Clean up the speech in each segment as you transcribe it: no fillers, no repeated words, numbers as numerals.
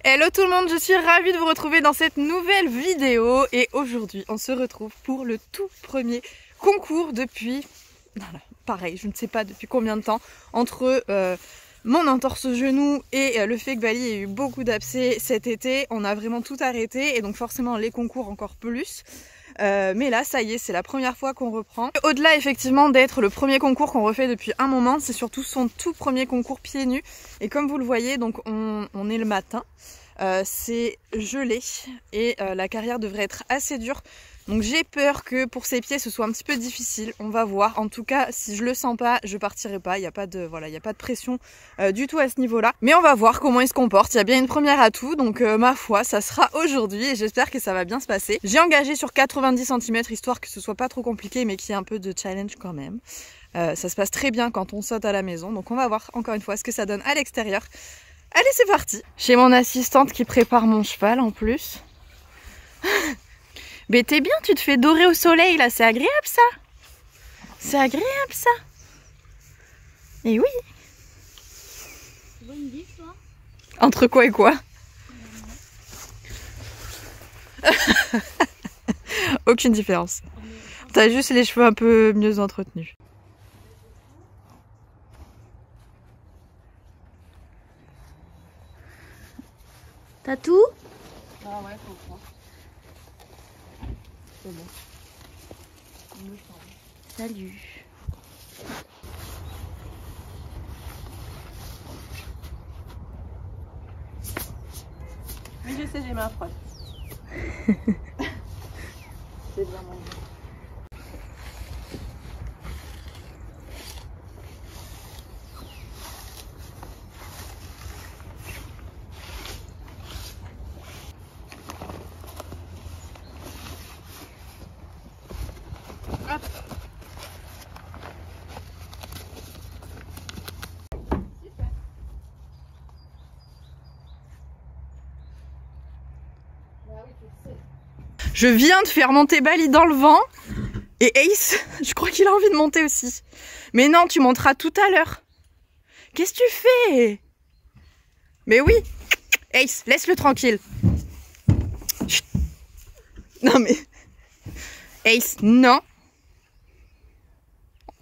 Hello tout le monde, je suis ravie de vous retrouver dans cette nouvelle vidéo et aujourd'hui on se retrouve pour le tout premier concours depuis, pareil, je ne sais pas depuis combien de temps, entre mon entorse au genou et le fait que Bali ait eu beaucoup d'abcès cet été, on a vraiment tout arrêté et donc forcément les concours encore plus. Mais là ça y est, c'est la première fois qu'on reprend. Au-delà effectivement d'être le premier concours qu'on refait depuis un moment, c'est surtout son tout premier concours pieds nus. Et comme vous le voyez, donc on est le matin, c'est gelé et la carrière devrait être assez dure. Donc j'ai peur que pour ses pieds ce soit un petit peu difficile, on va voir. En tout cas, si je le sens pas, je partirai pas. Il n'y a pas de il y a pas de pression du tout à ce niveau-là. Mais on va voir comment il se comporte. Il y a bien une première atout, donc ma foi, ça sera aujourd'hui et j'espère que ça va bien se passer. J'ai engagé sur 90 cm histoire que ce soit pas trop compliqué, mais qu'il y ait un peu de challenge quand même. Ça se passe très bien quand on saute à la maison, donc on va voir encore une fois ce que ça donne à l'extérieur. Allez, c'est parti. J'ai mon assistante qui prépare mon cheval en plus. Mais t'es bien, tu te fais dorer au soleil là, c'est agréable ça. C'est agréable ça. Et oui. Tu vois une diff, toi ? Entre quoi et quoi? Aucune différence. T'as juste les cheveux un peu mieux entretenus. T'as tout ? Ah ouais, faut prendre. C'est bon. Salut. Oui, je sais, j'ai ma frotte. C'est bien mon Dieu. Hop. Je viens de faire monter Bali dans le vent et Ace, je crois qu'il a envie de monter aussi. Mais non, tu monteras tout à l'heure. Qu'est-ce que tu fais? Mais oui, Ace, laisse-le tranquille. Chut. Non mais... Ace, non.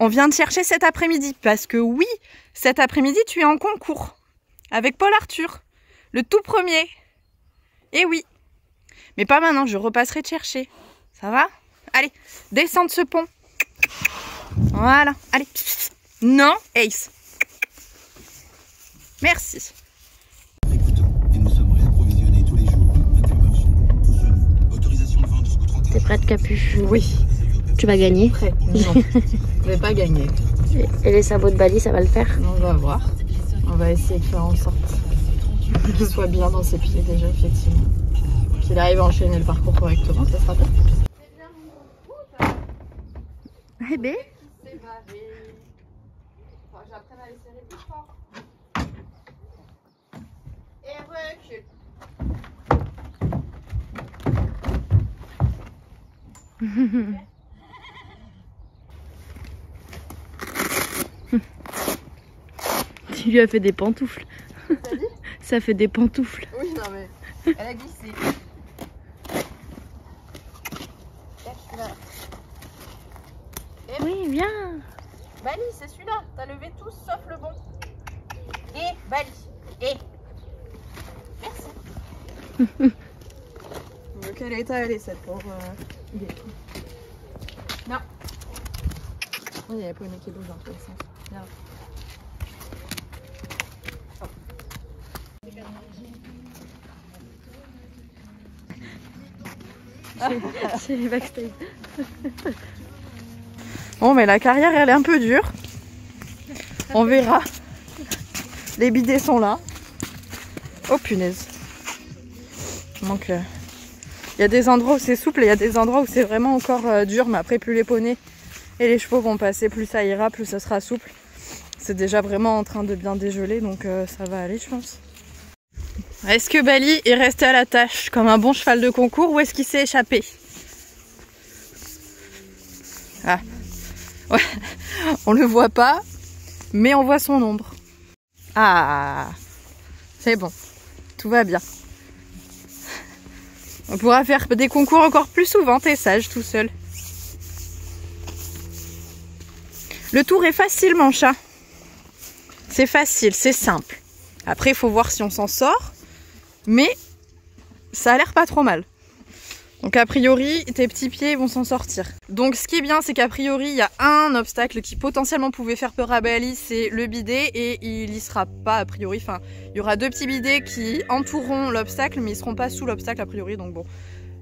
On vient de chercher cet après-midi parce que oui, cet après-midi tu es en concours avec Paul Arthur, le tout premier. Et oui. Mais pas maintenant, je repasserai te chercher. Ça va? Allez, descends de ce pont. Voilà, allez. Non, Ace. Merci. Et nous sommes réapprovisionnés tous les jours. Intermarché, tous venus. Autorisation de vente jusqu'au 31. T'es prête, Capuche? Oui. Tu vas gagner. Prêt. Non, je vais pas gagner. Et les sabots de Bali, ça va le faire? On va voir. On va essayer de faire en sorte qu'il soit bien dans ses pieds déjà, effectivement. Qu'il arrive à enchaîner le parcours correctement, ça sera top. Eh ben. C'est barré. J'apprends à les serrer plus fort. Et recule. Tu lui as fait des pantoufles. T'as dit? Ça fait des pantoufles. Oui, non mais elle a glissé. Oui, viens. Bali, c'est celui-là. T'as levé tous sauf le bon. Et Bali. Et. Merci. De quel état elle est cette pauvre Non. Oui, il y a pas une qui bouge dans tous les sens. Bien. C'est les backstage. Bon, mais la carrière elle est un peu dure. On verra. Les bidets sont là. Oh punaise. Donc il y a des endroits où c'est souple et il y a des endroits où c'est vraiment encore dur. Mais après, plus les poneys et les chevaux vont passer, plus ça ira, plus ça sera souple. C'est déjà vraiment en train de bien dégeler, donc ça va aller, je pense. Est-ce que Bali est resté à la tâche comme un bon cheval de concours ou est-ce qu'il s'est échappé? Ah. Ouais. On le voit pas, mais on voit son ombre. Ah, c'est bon, tout va bien. On pourra faire des concours encore plus souvent, t'es sage tout seul. Le tour est facile mon chat. C'est facile, c'est simple. Après il faut voir si on s'en sort. Mais ça a l'air pas trop mal. Donc a priori tes petits pieds vont s'en sortir. Donc ce qui est bien c'est qu'a priori il y a un obstacle qui potentiellement pouvait faire peur à Bali, c'est le bidet, et il y sera pas a priori. Enfin il y aura 2 petits bidets qui entoureront l'obstacle mais ils seront pas sous l'obstacle a priori. Donc bon,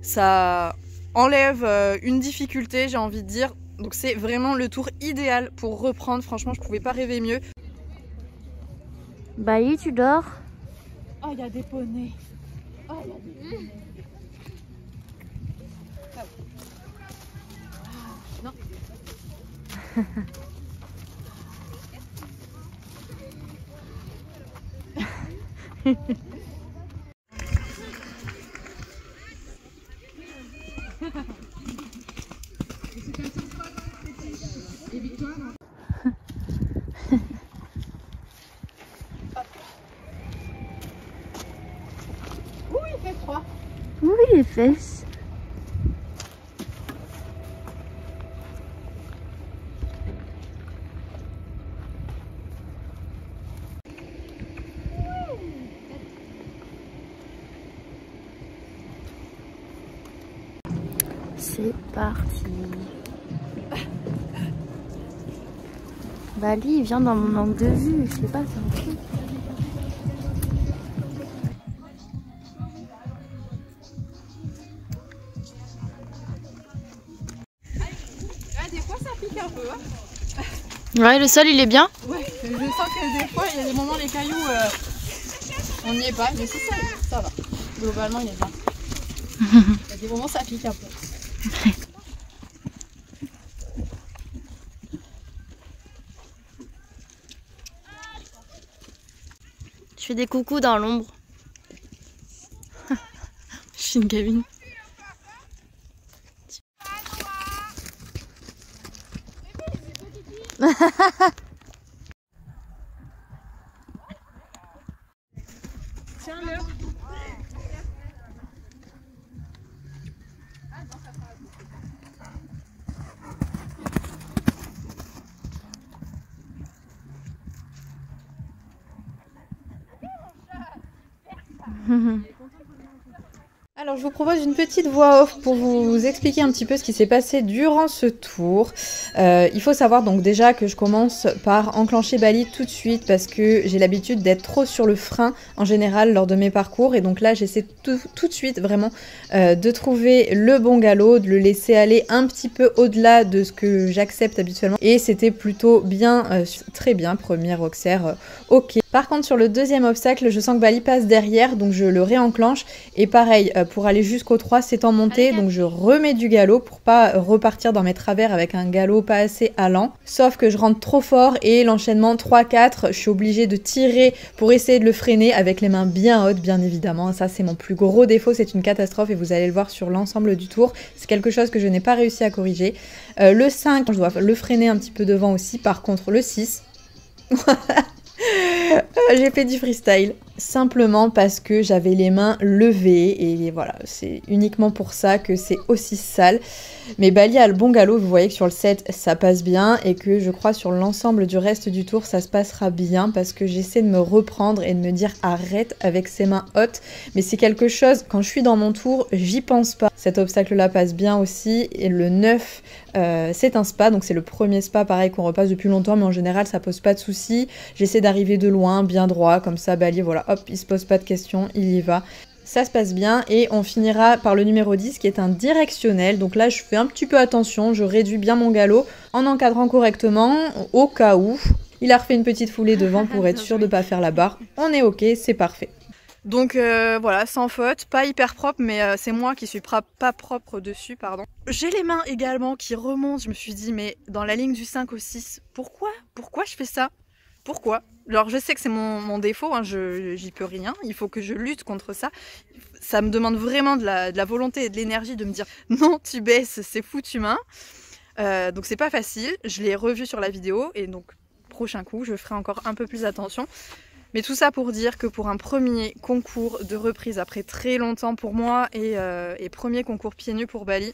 ça enlève une difficulté j'ai envie de dire. Donc c'est vraiment le tour idéal pour reprendre, franchement je pouvais pas rêver mieux. Bali, tu dors? Oh il y a des poneys. Oh il y a des poneys. Non. Oui, il fait froid. Oui, les fesses. C'est parti. Bali, il vient dans mon angle de vue. Je sais pas, c'est un truc. Ah, des fois ça pique un peu. Hein. Ouais, le sol il est bien. Ouais, je sens que des fois il y a des moments les cailloux, on n'y est pas, mais c'est ça va. Globalement il est bien. Il y a des moments ça pique un peu. Je fais des coucous dans l'ombre. Je suis une cabine. Tiens-le. Alors je vous propose une petite voix off pour vous expliquer un petit peu ce qui s'est passé durant ce tour. Il faut savoir donc déjà que je commence par enclencher Bali tout de suite parce que j'ai l'habitude d'être trop sur le frein en général lors de mes parcours, et donc là j'essaie tout de suite vraiment de trouver le bon galop, de le laisser aller un petit peu au-delà de ce que j'accepte habituellement, et c'était plutôt bien, très bien, premier Auxerre, ok. Par contre sur le deuxième obstacle je sens que Bali passe derrière, donc je le réenclenche, et pareil pour aller jusqu'au 3 c'est en montée, donc je remets du galop pour pas repartir dans mes travers avec un galop pas assez allant, sauf que je rentre trop fort et l'enchaînement 3-4 je suis obligée de tirer pour essayer de le freiner avec les mains bien hautes bien évidemment. Ça c'est mon plus gros défaut, c'est une catastrophe et vous allez le voir sur l'ensemble du tour, c'est quelque chose que je n'ai pas réussi à corriger. Le 5 je dois le freiner un petit peu devant aussi, par contre le 6 j'ai fait du freestyle simplement parce que j'avais les mains levées, et voilà, c'est uniquement pour ça que c'est aussi sale. Mais Bali a le bon galop, vous voyez que sur le 7 ça passe bien, et que je crois sur l'ensemble du reste du tour ça se passera bien, parce que j'essaie de me reprendre et de me dire arrête avec ses mains hautes, mais c'est quelque chose, quand je suis dans mon tour j'y pense pas. Cet obstacle là passe bien aussi, et le 9 c'est un spa, donc c'est le premier spa pareil qu'on repasse depuis longtemps, mais en général ça pose pas de soucis. J'essaie d'arriver de loin, bien droit, comme ça Bali voilà, hop, il se pose pas de questions, il y va. Ça se passe bien, et on finira par le numéro 10 qui est un directionnel. Donc là je fais un petit peu attention, je réduis bien mon galop en encadrant correctement au cas où. Il a refait une petite foulée devant pour être sûr de pas faire la barre. On est ok, c'est parfait. Donc voilà, sans faute, pas hyper propre, mais c'est moi qui suis pas propre dessus, pardon. J'ai les mains également qui remontent, je me suis dit mais dans la ligne du 5 au 6, pourquoi je fais ça? Pourquoi? Alors je sais que c'est mon défaut, hein, j'y peux rien, il faut que je lutte contre ça. Ça me demande vraiment de la volonté et de l'énergie de me dire non tu baisses, c'est foutu main. Donc c'est pas facile, je l'ai revu sur la vidéo, et donc prochain coup je ferai encore un peu plus attention. Mais tout ça pour dire que pour un premier concours de reprise après très longtemps pour moi et premier concours pieds nus pour Bali,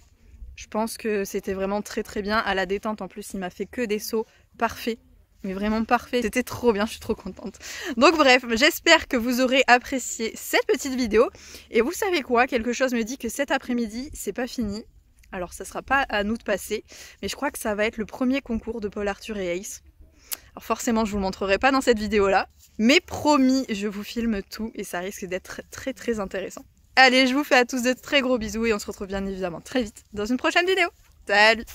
je pense que c'était vraiment très très bien. À la détente en plus, il m'a fait que des sauts parfaits. Mais vraiment parfait, c'était trop bien, je suis trop contente. Donc bref, j'espère que vous aurez apprécié cette petite vidéo. Et vous savez quoi, quelque chose me dit que cet après-midi, c'est pas fini. Alors ça sera pas à nous de passer, mais je crois que ça va être le premier concours de Paul Arthur et Ace. Alors forcément, je vous le montrerai pas dans cette vidéo-là, mais promis, je vous filme tout et ça risque d'être très très intéressant. Allez, je vous fais à tous de très gros bisous et on se retrouve bien évidemment très vite dans une prochaine vidéo. Salut!